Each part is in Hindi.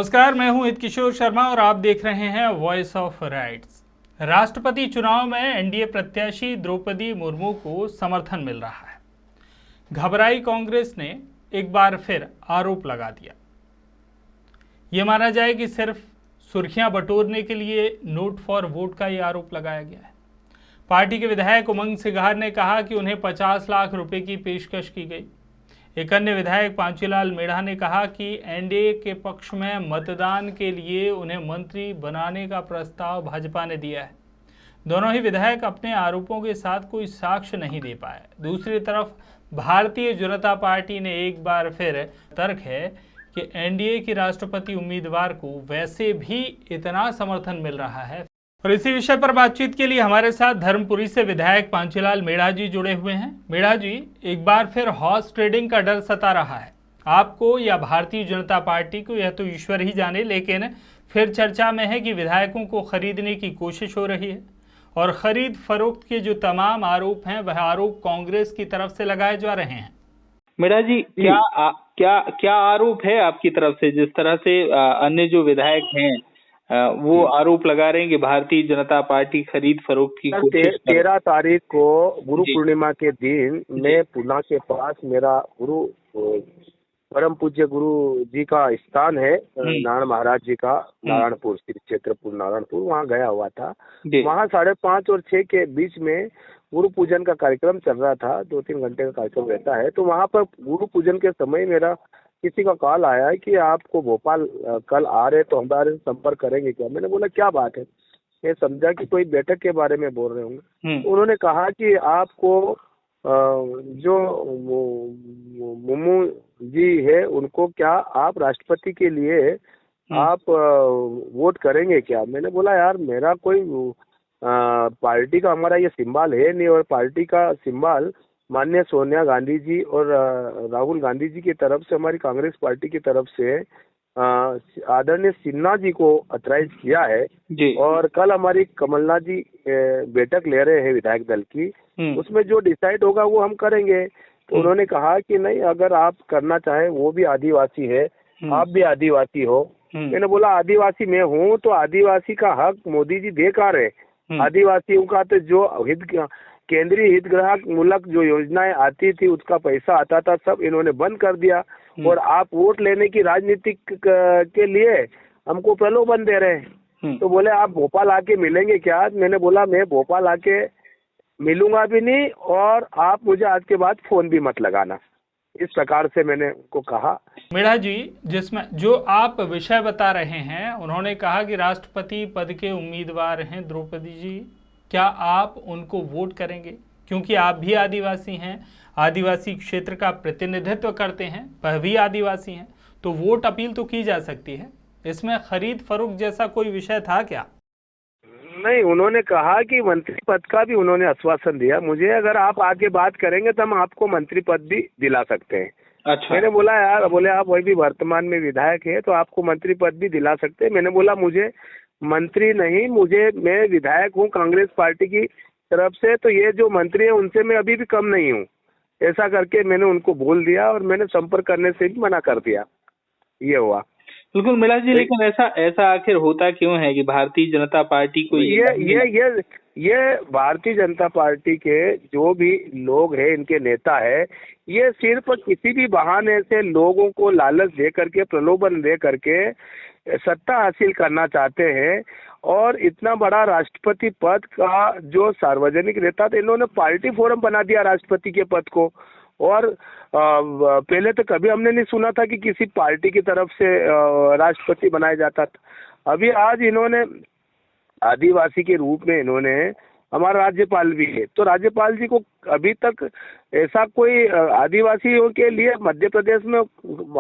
नमस्कार, मैं हूं हित किशोर शर्मा और आप देख रहे हैं वॉइस ऑफ राइट्स। राष्ट्रपति चुनाव में एनडीए प्रत्याशी द्रौपदी मुर्मू को समर्थन मिल रहा है। घबराई कांग्रेस ने एक बार फिर आरोप लगा दिया। ये माना जाए कि सिर्फ सुर्खियां बटोरने के लिए नोट फॉर वोट का ये आरोप लगाया गया है। पार्टी के विधायक उमंग सिघार ने कहा कि उन्हें 50 लाख रुपए की पेशकश की गई। एक अन्य विधायक पांचीलाल मेढ़ा ने कहा कि एनडीए के पक्ष में मतदान के लिए उन्हें मंत्री बनाने का प्रस्ताव भाजपा ने दिया है। दोनों ही विधायक अपने आरोपों के साथ कोई साक्ष्य नहीं दे पाए। दूसरी तरफ भारतीय जनता पार्टी ने एक बार फिर तर्क है कि एनडीए की राष्ट्रपति उम्मीदवार को वैसे भी इतना समर्थन मिल रहा है। और इसी विषय पर बातचीत के लिए हमारे साथ धर्मपुरी से विधायक पांचीलाल मेढ़ा जी जुड़े हुए हैं। मेढ़ा जी, एक बार फिर हॉर्स ट्रेडिंग का डर सता रहा है आपको या भारतीय जनता पार्टी को, यह तो ईश्वर ही जाने, लेकिन फिर चर्चा में है कि विधायकों को खरीदने की कोशिश हो रही है और खरीद फरोख्त के जो तमाम आरोप हैं वह आरोप कांग्रेस की तरफ से लगाए जा रहे हैं। मेढ़ा जी, क्या आरोप है आपकी तरफ से? जिस तरह से अन्य जो विधायक हैं वो आरोप लगा रहे हैं कि भारतीय जनता पार्टी खरीद फरोख्त की कोशिश 13 तारीख को गुरु पूर्णिमा के दिन मैं पुणे के पास मेरा गुरु परम पूज्य गुरु जी का स्थान है, नारायण महाराज जी का, नारायणपुर, श्री क्षेत्रपुर नारायणपुर, वहाँ गया हुआ था। वहाँ 5:30 और 6 के बीच में गुरु पूजन का कार्यक्रम चल रहा था। 2-3 घंटे का कार्यक्रम रहता है। तो वहाँ पर गुरु पूजन के समय मेरा किसी का कॉल आया है कि आपको भोपाल कल आ रहे तो हमारे संपर्क करेंगे क्या? मैंने बोला क्या बात है? मैं समझा कि कोई बैठक के बारे में बोल रहे होंगे। तो उन्होंने कहा कि आपको जो मुर्मू जी है उनको क्या आप राष्ट्रपति के लिए आप वोट करेंगे क्या? मैंने बोला यार मेरा कोई पार्टी का हमारा ये सिंबल है नहीं, और पार्टी का सिंबल माननीय सोनिया गांधी जी और राहुल गांधी जी की तरफ से, हमारी कांग्रेस पार्टी की तरफ से आदरणीय सिन्हा जी को ऑथराइज किया है जी। और कल हमारी कमलनाथ जी बैठक ले रहे हैं विधायक दल की, उसमें जो डिसाइड होगा वो हम करेंगे। तो उन्होंने कहा कि नहीं, अगर आप करना चाहें, वो भी आदिवासी है, आप भी आदिवासी हो। मैंने बोला आदिवासी मैं हूँ तो आदिवासी का हक मोदी जी दे का रहे। आदिवासियों का तो जो केंद्रीय हितग्राहक मूलक जो योजनाएं आती थी उसका पैसा आता था, सब इन्होंने बंद कर दिया। और आप वोट लेने की राजनीति के लिए हमको प्रलोभन दे रहे हैं। तो बोले आप भोपाल आके मिलेंगे क्या? मैंने बोला मैं भोपाल आके मिलूंगा भी नहीं और आप मुझे आज के बाद फोन भी मत लगाना। इस प्रकार से मैंने उनको कहा। मेढ़ा जी, जिसमें जो आप विषय बता रहे हैं, उन्होंने कहा कि राष्ट्रपति पद के उम्मीदवार हैं द्रौपदी जी, क्या आप उनको वोट करेंगे? क्योंकि आप भी आदिवासी हैं, आदिवासी क्षेत्र का प्रतिनिधित्व करते हैं, वह भी आदिवासी हैं, तो वोट अपील तो की जा सकती है। इसमें खरीद फरोख्त जैसा कोई विषय था क्या? नहीं, उन्होंने कहा कि मंत्री पद का भी उन्होंने आश्वासन दिया मुझे, अगर आप आगे बात करेंगे तो हम आपको मंत्री पद भी दिला सकते हैं। अच्छा। मैंने बोला यार, बोले आप वही भी वर्तमान में विधायक है तो आपको मंत्री पद भी दिला सकते हैं। मैंने बोला मुझे मंत्री नहीं, मैं विधायक हूँ कांग्रेस पार्टी की तरफ से, तो ये जो मंत्री है उनसे मैं अभी भी कम नहीं हूँ। ऐसा करके मैंने उनको बोल दिया और मैंने संपर्क करने से भी मना कर दिया। ये हुआ। बिल्कुल मेढ़ा जी, लेकिन ऐसा आखिर होता क्यों है कि भारतीय जनता पार्टी को ये भारतीय जनता पार्टी के जो भी लोग हैं, इनके नेता है, ये सिर्फ किसी भी बहाने से लोगों को लालच दे करके, प्रलोभन दे करके सत्ता हासिल करना चाहते हैं। और इतना बड़ा राष्ट्रपति पद का जो सार्वजनिक रहता था, इन्होंने पार्टी फोरम बना दिया राष्ट्रपति के पद को। और पहले तो कभी हमने नहीं सुना था कि किसी पार्टी की तरफ से राष्ट्रपति बनाया जाता था। अभी आज इन्होंने आदिवासी के रूप में इन्होंने, हमारा राज्यपाल भी है, तो राज्यपाल जी को अभी तक ऐसा कोई आदिवासियों के लिए, मध्य प्रदेश में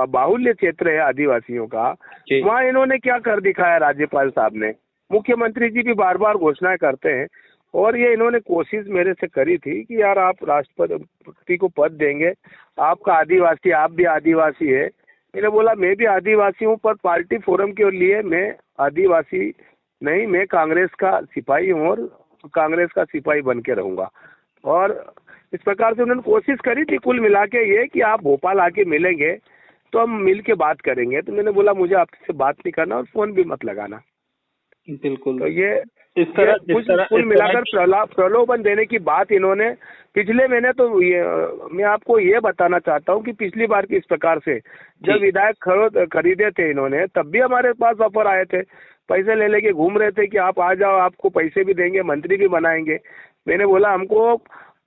बाहुल्य क्षेत्र है आदिवासियों का, वहाँ इन्होंने क्या कर दिखाया राज्यपाल साहब ने? मुख्यमंत्री जी भी बार बार घोषणाएं करते हैं और ये इन्होंने कोशिश मेरे से करी थी कि यार आप राष्ट्रपति को पद देंगे, आपका आदिवासी, आप भी आदिवासी है। मैंने बोला मैं भी आदिवासी हूँ, पर पार्टी फोरम के लिए मैं आदिवासी नहीं, मैं कांग्रेस का सिपाही हूँ और कांग्रेस का सिपाही बन के रहूंगा। और इस प्रकार से उन्होंने कोशिश करी थी। कुल मिला के ये कि आप भोपाल आके मिलेंगे तो हम मिल के बात करेंगे। तो मैंने बोला मुझे आपसे बात नहीं करना और फोन भी मत लगाना। बिल्कुल। तो ये इस तरह कुल मिलाकर प्रलोभन देने की बात इन्होंने पिछले महीने तो मैं आपको ये बताना चाहता हूँ कि पिछली बार की इस प्रकार से जब विधायक खरीदे थे इन्होंने, तब भी हमारे पास ऑफर आए थे, पैसे ले लेके घूम रहे थे कि आप आ जाओ, आपको पैसे भी देंगे, मंत्री भी बनाएंगे। मैंने बोला हमको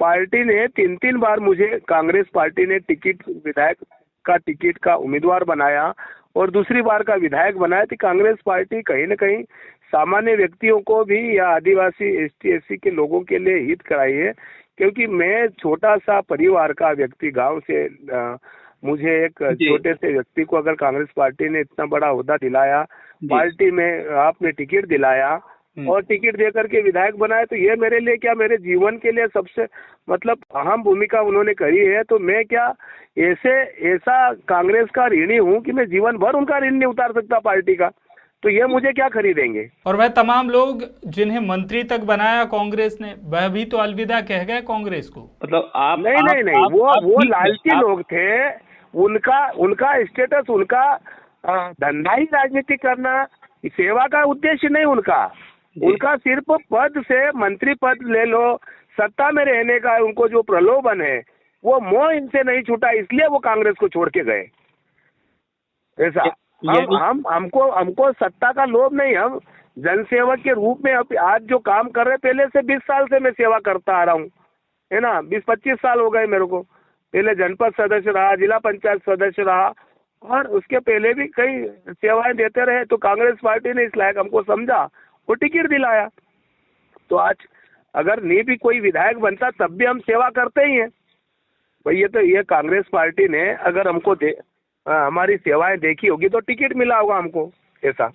पार्टी ने 3 बार मुझे कांग्रेस पार्टी ने विधायक का टिकट का उम्मीदवार बनाया और दूसरी बार का विधायक बनाया। थी कांग्रेस पार्टी कहीं न कहीं सामान्य व्यक्तियों को भी या आदिवासी ST SC के लोगों के लिए हित कराई है, क्योंकि मैं छोटा सा परिवार का व्यक्ति, गांव से मुझे एक छोटे से व्यक्ति को अगर कांग्रेस पार्टी ने इतना बड़ा ओहदा दिलाया, पार्टी में आपने टिकट दिलाया और टिकट देकर के विधायक बनाए, तो ये मेरे लिए क्या, मेरे जीवन के लिए सबसे मतलब अहम भूमिका उन्होंने करी है। तो मैं क्या ऐसा कांग्रेस का ऋणी हूँ कि मैं जीवन भर उनका ऋण नहीं उतार सकता पार्टी का, तो ये मुझे क्या खरीदेंगे। और वह तमाम लोग जिन्हें मंत्री तक बनाया कांग्रेस ने, वह भी तो अलविदा कह गए कांग्रेस को। मतलब आप नहीं, वो लालची लोग थे। उनका स्टेटस, उनका धंधा ही राजनीति करना, सेवा का उद्देश्य नहीं उनका सिर्फ पद से मंत्री पद ले लो, सत्ता में रहने का उनको जो प्रलोभन है वो मोह इनसे नहीं छूटा, इसलिए वो कांग्रेस को छोड़ के गए। ऐसा हमको सत्ता का लोभ नहीं, हम जनसेवक के रूप में आज जो काम कर रहे, पहले से 20 साल से मैं सेवा करता आ रहा हूँ, है ना। 20-25 साल हो गए मेरे को। पहले जनपद सदस्य रहा, जिला पंचायत सदस्य रहा और उसके पहले भी कई सेवाएं देते रहे। तो कांग्रेस पार्टी ने इस लायक हमको समझा, वो टिकट दिलाया। तो आज अगर नहीं भी कोई विधायक बनता तब भी हम सेवा करते ही हैं भाई। ये कांग्रेस पार्टी ने अगर हमको हमारी सेवाएं देखी होगी तो टिकट मिला होगा हमको, ऐसा।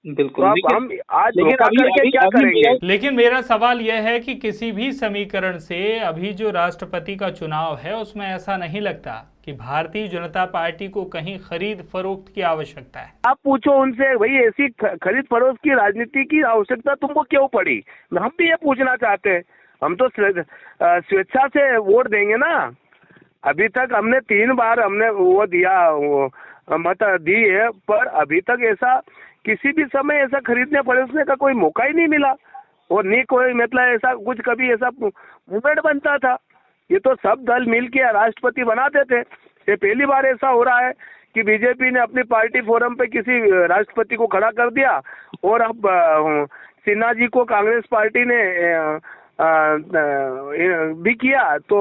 बिल्कुल। तो हम आज धोखा करके क्या करेंगे। लेकिन मेरा सवाल यह है कि किसी भी समीकरण से अभी जो राष्ट्रपति का चुनाव है उसमें ऐसा नहीं लगता कि भारतीय जनता पार्टी को कहीं खरीद फरोख्त की आवश्यकता है। आप पूछो उनसे भाई, ऐसी खरीद फरोख्त की राजनीति की आवश्यकता तुमको क्यों पड़ी। हम भी ये पूछना चाहते हैं। हम तो स्वेच्छा से वोट देंगे ना। अभी तक हमने 3 बार हमने वो दिया, मत दी है, पर अभी तक ऐसा किसी भी समय ऐसा खरीदने फरोखने का कोई मौका ही नहीं मिला और नहीं कोई मतलब ऐसा कुछ कभी ऐसा मूवमेंट बनता था। ये तो सब दल मिलके राष्ट्रपति बनाते थे। ये पहली बार ऐसा हो रहा है कि बीजेपी ने अपनी पार्टी फोरम पे किसी राष्ट्रपति को खड़ा कर दिया और अब सिन्हा जी को कांग्रेस पार्टी ने भी किया। तो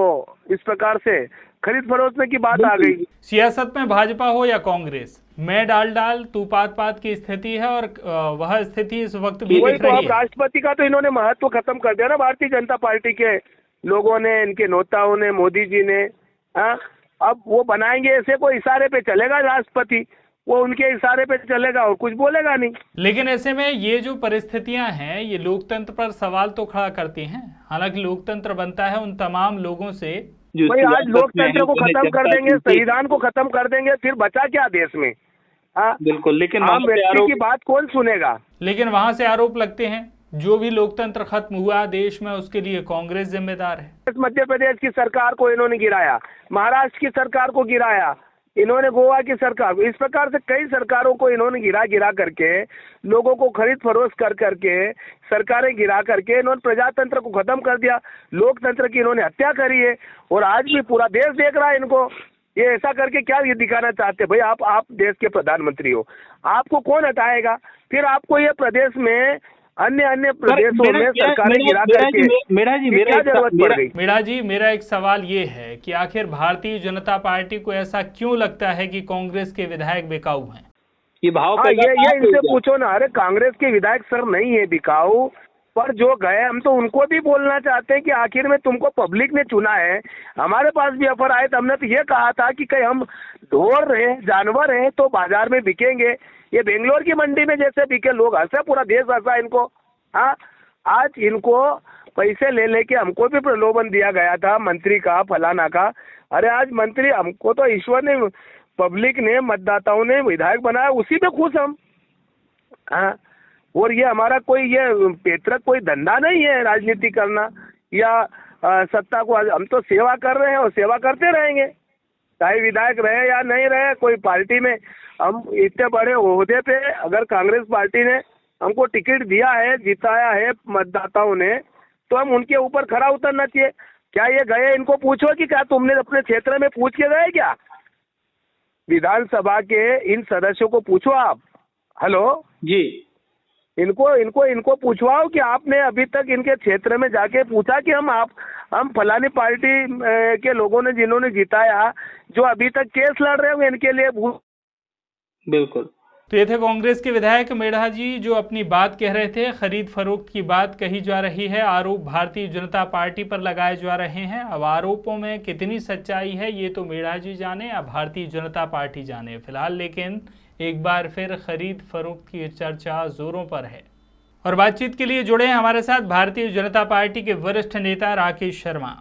इस प्रकार से खरीद फरोख्त की बात आ गई। सियासत में भाजपा हो या कांग्रेस, मैं डाल तू पात की स्थिति है और वह स्थिति इस वक्त भी दिख रही है। राष्ट्रपति का तो इन्होंने महत्व खत्म कर दिया ना भारतीय जनता पार्टी के लोगों ने, इनके नेताओं ने, मोदी जी ने। अब वो बनाएंगे ऐसे, कोई इशारे पे चलेगा राष्ट्रपति, वो उनके इशारे पे चलेगा और कुछ बोलेगा नहीं। लेकिन ऐसे में ये जो परिस्थितियां हैं ये लोकतंत्र पर सवाल तो खड़ा करती हैं। हालांकि लोकतंत्र बनता है उन तमाम लोगों से। भाई आज लोकतंत्र को खत्म कर देंगे, संविधान को खत्म कर देंगे, फिर बचा क्या देश में। बिल्कुल। लेकिन आम व्यक्ति की बात कौन सुनेगा। लेकिन वहां से आरोप लगते हैं जो भी लोकतंत्र खत्म हुआ देश में उसके लिए कांग्रेस जिम्मेदार है। मध्य प्रदेश की सरकार को इन्होंने गिराया, महाराष्ट्र की सरकार को गिराया, इन्होंने गोवा की सरकार को, इस प्रकार से कई सरकारों को इन्होंने गिरा करके, लोगों को खरीद फरोख्त कर करके, सरकारें गिरा करके इन्होंने प्रजातंत्र को खत्म कर दिया, लोकतंत्र की इन्होंने हत्या करी है। और आज भी पूरा देश देख रहा है इनको। ये ऐसा करके क्या ये दिखाना चाहते हैं भाई, आप देश के प्रधानमंत्री हो, आपको कौन हटाएगा। फिर आपको ये प्रदेश में अन्य प्रदेशों में सरकारें गिरा करके क्या जरूरत पड़ गई। मेरा एक सवाल ये है कि आखिर भारतीय जनता पार्टी को ऐसा क्यों लगता है कि कांग्रेस के विधायक बिकाऊ हैं। ये भाव ये इनसे पूछो ना। अरे कांग्रेस के विधायक सर नहीं है बिकाऊ, पर जो गए हम तो उनको भी बोलना चाहते हैं कि आखिर में तुमको पब्लिक ने चुना है। हमारे पास भी ऑफर आए तो हमने तो ये कहा था कि कहीं हम ढोर रहे, जानवर हैं तो बाजार में बिकेंगे। ये बेंगलोर की मंडी में जैसे बिके, लोग हंसे, पूरा देश हंसा इनको। आज इनको पैसे ले लेके हमको भी प्रलोभन दिया गया था मंत्री का, फलाना का। अरे आज मंत्री हमको तो ईश्वर ने, पब्लिक ने, मतदाताओं ने विधायक बनाया, उसी पे खुश हम। और ये हमारा कोई ये पेतरक कोई धंधा नहीं है राजनीति करना या सत्ता को। हम तो सेवा कर रहे हैं और सेवा करते रहेंगे। चाहे विधायक रहे या नहीं रहे, कोई पार्टी में हम इतने बड़े ओहदे पे, अगर कांग्रेस पार्टी ने हमको टिकट दिया है, जिताया है मतदाताओं ने, तो हम उनके ऊपर खरा उतरना चाहिए। क्या ये गए, इनको पूछो कि क्या तुमने अपने क्षेत्र में पूछ के गए क्या? विधानसभा के इन सदस्यों को पूछो आप। हेलो जी, इनको पूछवाओ कि आपने अभी तक इनके क्षेत्र में जाके पूछा कि हम फलानी पार्टी के लोगों ने जिन्होंने जिताया, जो अभी तक केस लड़ रहे होंगे, इनके लिए बिल्कुल। तो ये थे कांग्रेस के विधायक मेढ़ा जी, जो अपनी बात कह रहे थे। खरीद फरोख्त की बात कही जा रही है, आरोप भारतीय जनता पार्टी पर लगाए जा रहे हैं। अब आरोपों में कितनी सच्चाई है ये तो मेढ़ा जी जाने या भारतीय जनता पार्टी जाने। फिलहाल लेकिन एक बार फिर खरीद फरोख्त की चर्चा जोरों पर है। और बातचीत के लिए जुड़े हैं हमारे साथ भारतीय जनता पार्टी के वरिष्ठ नेता राकेश शर्मा।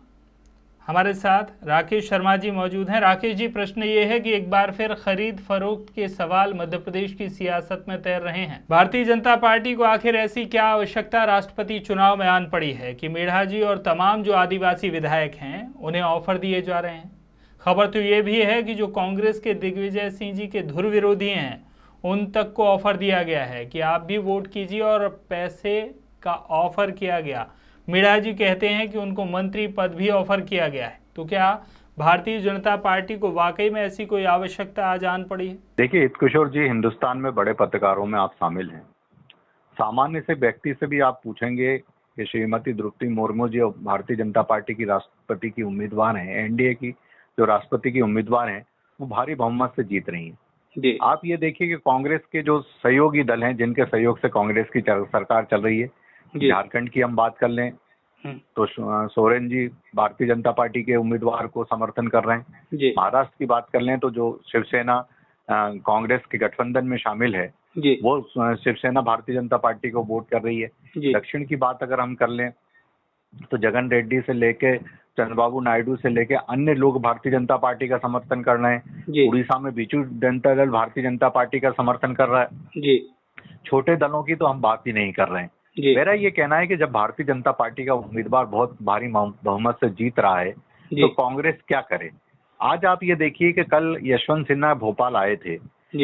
हमारे साथ राकेश शर्मा जी मौजूद हैं। राकेश जी, प्रश्न ये है कि एक बार फिर खरीद फरोख्त के सवाल मध्य प्रदेश की सियासत में तैर रहे हैं। भारतीय जनता पार्टी को आखिर ऐसी क्या आवश्यकता राष्ट्रपति चुनाव में आन पड़ी है कि मेढ़ा जी और तमाम जो आदिवासी विधायक हैं उन्हें ऑफर दिए जा रहे हैं? खबर तो ये भी है कि जो कांग्रेस के दिग्विजय सिंह जी के धुर विरोधी हैं उन तक को ऑफर दिया गया है कि आप भी वोट कीजिए, और पैसे का ऑफर किया गया। मेढ़ा जी कहते हैं कि उनको मंत्री पद भी ऑफर किया गया है। तो क्या भारतीय जनता पार्टी को वाकई में ऐसी कोई आवश्यकता आज आन पड़ी है? देखिए हितकिशोर जी, हिंदुस्तान में बड़े पत्रकारों में आप शामिल हैं। सामान्य से व्यक्ति से भी आप पूछेंगे कि श्रीमती द्रौपदी मुर्मू जी भारतीय जनता पार्टी की राष्ट्रपति की उम्मीदवार हैं, एनडीए की जो राष्ट्रपति की उम्मीदवार हैं, वो भारी बहुमत से जीत रही हैं। जी, आप ये देखिए कि कांग्रेस के जो सहयोगी दल हैं, जिनके सहयोग से कांग्रेस की सरकार चल रही है, झारखंड की हम बात कर लें तो सोरेन जी भारतीय जनता पार्टी के उम्मीदवार को समर्थन कर रहे हैं। महाराष्ट्र की बात कर लें तो जो शिवसेना कांग्रेस के गठबंधन में शामिल है, वो शिवसेना भारतीय जनता पार्टी को वोट कर रही है। दक्षिण की बात अगर हम कर लें तो जगन रेड्डी से लेके चंद्रबाबू नायडू से लेके अन्य लोग भारतीय जनता पार्टी का समर्थन कर रहे हैं। उड़ीसा में बिजू जनता दल भारतीय जनता पार्टी का समर्थन कर रहा है। छोटे दलों की तो हम बात ही नहीं कर रहे हैं। मेरा ये कहना है कि जब भारतीय जनता पार्टी का उम्मीदवार बहुत भारी बहुमत से जीत रहा है तो कांग्रेस क्या करे? आज आप ये देखिए कि कल यशवंत सिन्हा भोपाल आए थे।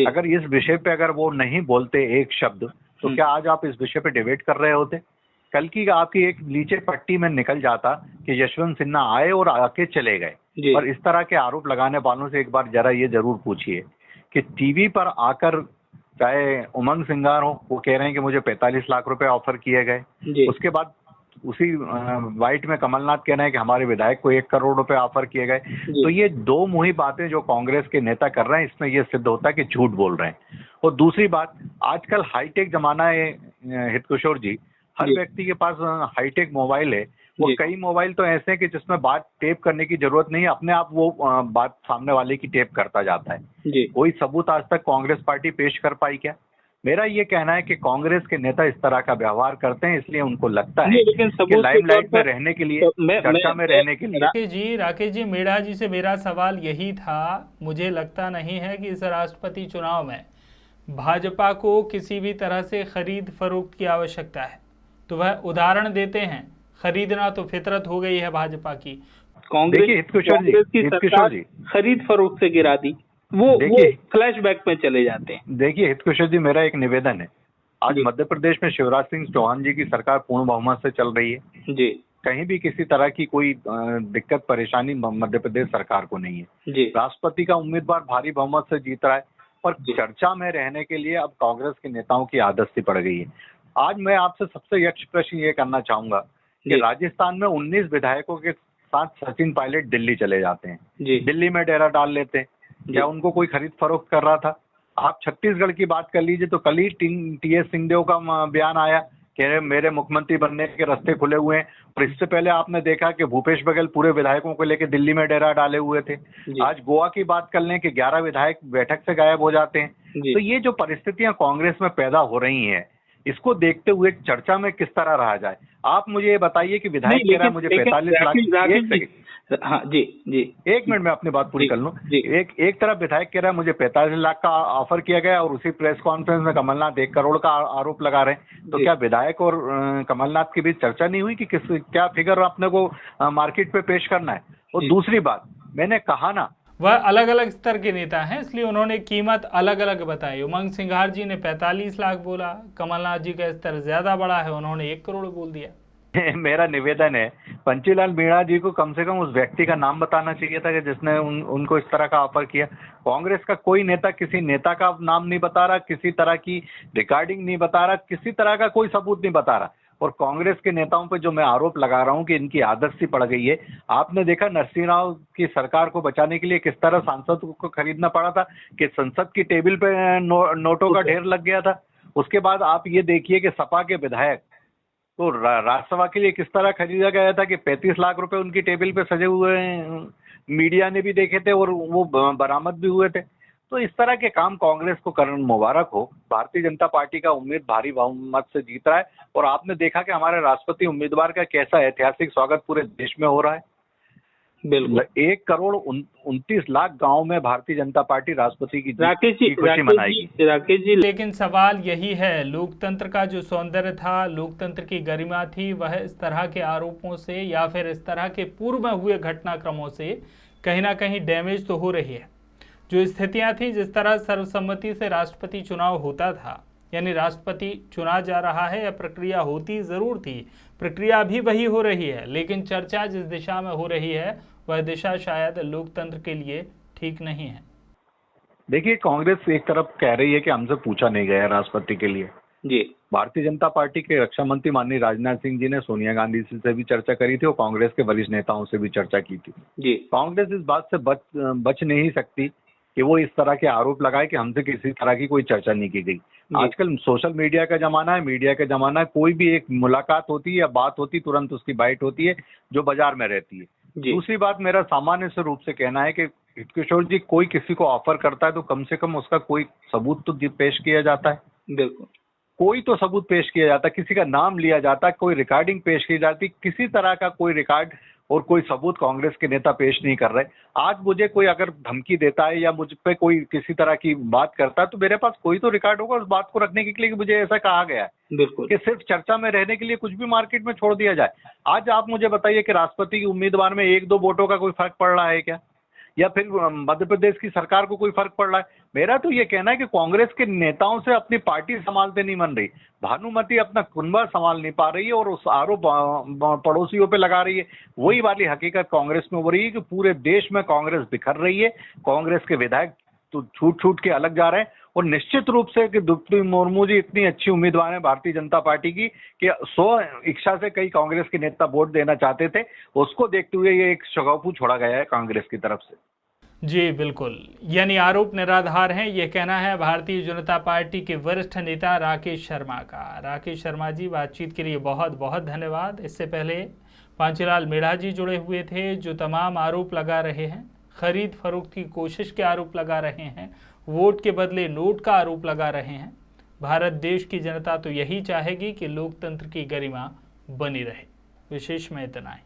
अगर इस विषय पे अगर वो नहीं बोलते एक शब्द, तो क्या आज आप इस विषय पे डिबेट कर रहे होते? कल की आपकी एक नीचे पट्टी में निकल जाता कि यशवंत सिन्हा आए और आके चले गए। और इस तरह के आरोप लगाने वालों से एक बार जरा ये जरूर पूछिए कि टीवी पर आकर, चाहे उमंग सिंगार हो, वो कह रहे हैं कि मुझे 45 लाख रुपए ऑफर किए गए। उसके बाद उसी वाइट में कमलनाथ कह रहे हैं कि हमारे विधायक को 1 करोड़ रुपए ऑफर किए गए। तो ये दो मुही बातें जो कांग्रेस के नेता कर रहे हैं, इसमें ये सिद्ध होता है कि झूठ बोल रहे हैं। और दूसरी बात, आजकल हाईटेक जमाना है हितकिशोर जी, हर व्यक्ति के पास हाईटेक मोबाइल है। वो कई मोबाइल तो ऐसे हैं कि जिसमें बात टेप करने की जरूरत नहीं है, अपने आप वो बात सामने वाले की टेप करता जाता है। कोई सबूत आज तक कांग्रेस पार्टी पेश कर पाई क्या? मेरा ये कहना है कि कांग्रेस के नेता इस तरह का व्यवहार करते हैं, इसलिए उनको लगता है कि लाइमलाइट में रहने के लिए, चर्चा में रहने के लिए। राकेश जी, मेढ़ा जी से मेरा सवाल यही था। मुझे लगता नहीं है कि इस राष्ट्रपति चुनाव में भाजपा को किसी भी तरह से खरीद फरोख्त की आवश्यकता है। तो वह उदाहरण देते हैं, खरीदना तो फितरत हो गई है भाजपा की। कांग्रेस की सरकार खरीद फरोख्त से गिरा दी, वो फ्लैशबैक में चले जाते हैं। देखिए हितकिशोर जी, मेरा एक निवेदन है, आज मध्य प्रदेश में शिवराज सिंह चौहान जी की सरकार पूर्ण बहुमत से चल रही है। कहीं भी किसी तरह की कोई दिक्कत परेशानी मध्य प्रदेश सरकार को नहीं है। राष्ट्रपति का उम्मीदवार भारी बहुमत से जीत रहा है, और चर्चा में रहने के लिए अब कांग्रेस के नेताओं की आदत सी पड़ गई है। आज मैं आपसे सबसे यक्ष प्रश्न ये करना चाहूंगा कि राजस्थान में 19 विधायकों के साथ सचिन पायलट दिल्ली चले जाते हैं, दिल्ली में डेरा डाल लेते हैं। क्या उनको कोई खरीद फरोख्त कर रहा था? आप छत्तीसगढ़ की बात कर लीजिए तो कल ही टी.एस. सिंहदेव का बयान आया कि मेरे मुख्यमंत्री बनने के रास्ते खुले हुए हैं। और इससे पहले आपने देखा कि भूपेश बघेल पूरे विधायकों को लेकर दिल्ली में डेरा डाले हुए थे। आज गोवा की बात कर लें कि 11 विधायक बैठक से गायब हो जाते हैं। तो ये जो परिस्थितियां कांग्रेस में पैदा हो रही हैं, इसको देखते हुए चर्चा में किस तरह रहा जाए? आप मुझे ये बताइए कि विधायक कह रहा है मुझे 45 लाख। हाँ जी, एक मिनट में अपनी बात पूरी कर लूं। एक तरफ विधायक कह रहा है मुझे 45 लाख का ऑफर किया गया, और उसी प्रेस कॉन्फ्रेंस में कमलनाथ 1 करोड़ का आरोप लगा रहे हैं। तो क्या विधायक और कमलनाथ के बीच चर्चा नहीं हुई कि क्या फिगर अपने को मार्केट पे पेश करना है? और दूसरी बात, मैंने कहा ना, वह अलग अलग स्तर के नेता हैं, इसलिए उन्होंने कीमत अलग अलग बताई। उमंग सिंघार जी ने 45 लाख बोला, कमलनाथ जी का स्तर ज्यादा बड़ा है, उन्होंने 1 करोड़ बोल दिया। मेरा निवेदन है, पंचीलाल मीणा जी को कम से कम उस व्यक्ति का नाम बताना चाहिए था कि जिसने उनको इस तरह का ऑफर किया। कांग्रेस का कोई नेता किसी नेता का नाम नहीं बता रहा, किसी तरह की रिकॉर्डिंग नहीं बता रहा, किसी तरह का कोई सबूत नहीं बता रहा। और कांग्रेस के नेताओं पे जो मैं आरोप लगा रहा हूं कि इनकी आदत सी पड़ गई है। आपने देखा नरसिंह राव की सरकार को बचाने के लिए किस तरह सांसद को खरीदना पड़ा था कि संसद की टेबल पे नोटों का ढेर लग गया था। उसके बाद आप ये देखिए कि सपा के विधायक तो राज्यसभा के लिए किस तरह खरीदा गया था कि 35 लाख रुपए उनकी टेबल पे सजे हुए हैं, मीडिया ने भी देखे थे और वो बरामद भी हुए थे। तो इस तरह के काम कांग्रेस को करना मुबारक हो। भारतीय जनता पार्टी का उम्मीद भारी बहुमत से जीत रहा है और आपने देखा कि हमारे राष्ट्रपति उम्मीदवार का कैसा ऐतिहासिक स्वागत पूरे देश में हो रहा है। बिल्कुल 1 करोड़ 29 लाख गांव में भारतीय जनता पार्टी राष्ट्रपति की राकेश जी, लेकिन सवाल यही है, लोकतंत्र का जो सौंदर्य था, लोकतंत्र की गरिमा थी, वह इस तरह के आरोपों से या फिर इस तरह के पूर्व में हुए घटनाक्रमों से कहीं ना कहीं डैमेज तो हो रही है। जो स्थितियां थी, जिस तरह सर्वसम्मति से राष्ट्रपति चुनाव होता था, यानी राष्ट्रपति चुना जा रहा है, या प्रक्रिया होती जरूर थी, प्रक्रिया भी वही हो रही है, लेकिन चर्चा जिस दिशा में हो रही है वह दिशा शायद लोकतंत्र के लिए ठीक नहीं है। देखिए, कांग्रेस एक तरफ कह रही है कि हमसे पूछा नहीं गया राष्ट्रपति के लिए जी। भारतीय जनता पार्टी के रक्षा मंत्री माननीय राजनाथ सिंह जी ने सोनिया गांधी से भी चर्चा करी थी और कांग्रेस के वरिष्ठ नेताओं से भी चर्चा की थी जी। कांग्रेस इस बात से बच नहीं सकती कि वो इस तरह के आरोप लगाए कि हमसे किसी तरह की कोई चर्चा नहीं की गई। आजकल सोशल मीडिया का जमाना है, मीडिया का जमाना है, कोई भी एक मुलाकात होती है या बात होती है, तुरंत उसकी बाइट होती है जो बाजार में रहती है। दूसरी बात, मेरा सामान्य से रूप से कहना है कि किशोर जी, कोई किसी को ऑफर करता है तो कम से कम उसका कोई सबूत तो पेश किया जाता है। बिल्कुल, कोई तो सबूत पेश किया जाता है, किसी का नाम लिया जाता है, कोई रिकॉर्डिंग पेश की जाती, किसी तरह का कोई रिकॉर्ड और कोई सबूत कांग्रेस के नेता पेश नहीं कर रहे। आज मुझे कोई अगर धमकी देता है या मुझ पे कोई किसी तरह की बात करता है तो मेरे पास कोई तो रिकॉर्ड होगा उस बात को रखने के लिए कि मुझे ऐसा कहा गया है। बिल्कुल, कि सिर्फ चर्चा में रहने के लिए कुछ भी मार्केट में छोड़ दिया जाए। आज आप मुझे बताइए कि राष्ट्रपति की उम्मीदवार में 1-2 वोटों का कोई फर्क पड़ रहा है क्या, या फिर मध्य प्रदेश की सरकार को कोई फर्क पड़ रहा है? मेरा तो ये कहना है कि कांग्रेस के नेताओं से अपनी पार्टी संभालते नहीं बन रही। भानुमति अपना कुनबा संभाल नहीं पा रही है और उस आरोप पड़ोसियों पे लगा रही है। वही वाली हकीकत कांग्रेस में हो रही है कि पूरे देश में कांग्रेस बिखर रही है। कांग्रेस के विधायक तो छूट के अलग जा रहे हैं और निश्चित रूप से कि द्रौपदी मुर्मू जी इतनी अच्छी उम्मीदवार है भारतीय जनता पार्टी की कि 100 इच्छा से कई कांग्रेस के नेता वोट देना चाहते थे, उसको देखते हुए ये एक शगुफा छोड़ा गया है कांग्रेस की तरफ से। जी बिल्कुल, यानी आरोप निराधार हैं, ये कहना है भारतीय जनता पार्टी के वरिष्ठ नेता राकेश शर्मा का। राकेश शर्मा जी, बातचीत के लिए बहुत बहुत धन्यवाद। इससे पहले पांचीलाल मीणा जी जुड़े हुए थे, जो तमाम आरोप लगा रहे हैं, खरीद फरोख्त की कोशिश के आरोप लगा रहे हैं, वोट के बदले नोट का आरोप लगा रहे हैं। भारत देश की जनता तो यही चाहेगी कि लोकतंत्र की गरिमा बनी रहे। विशेष में इतना ही।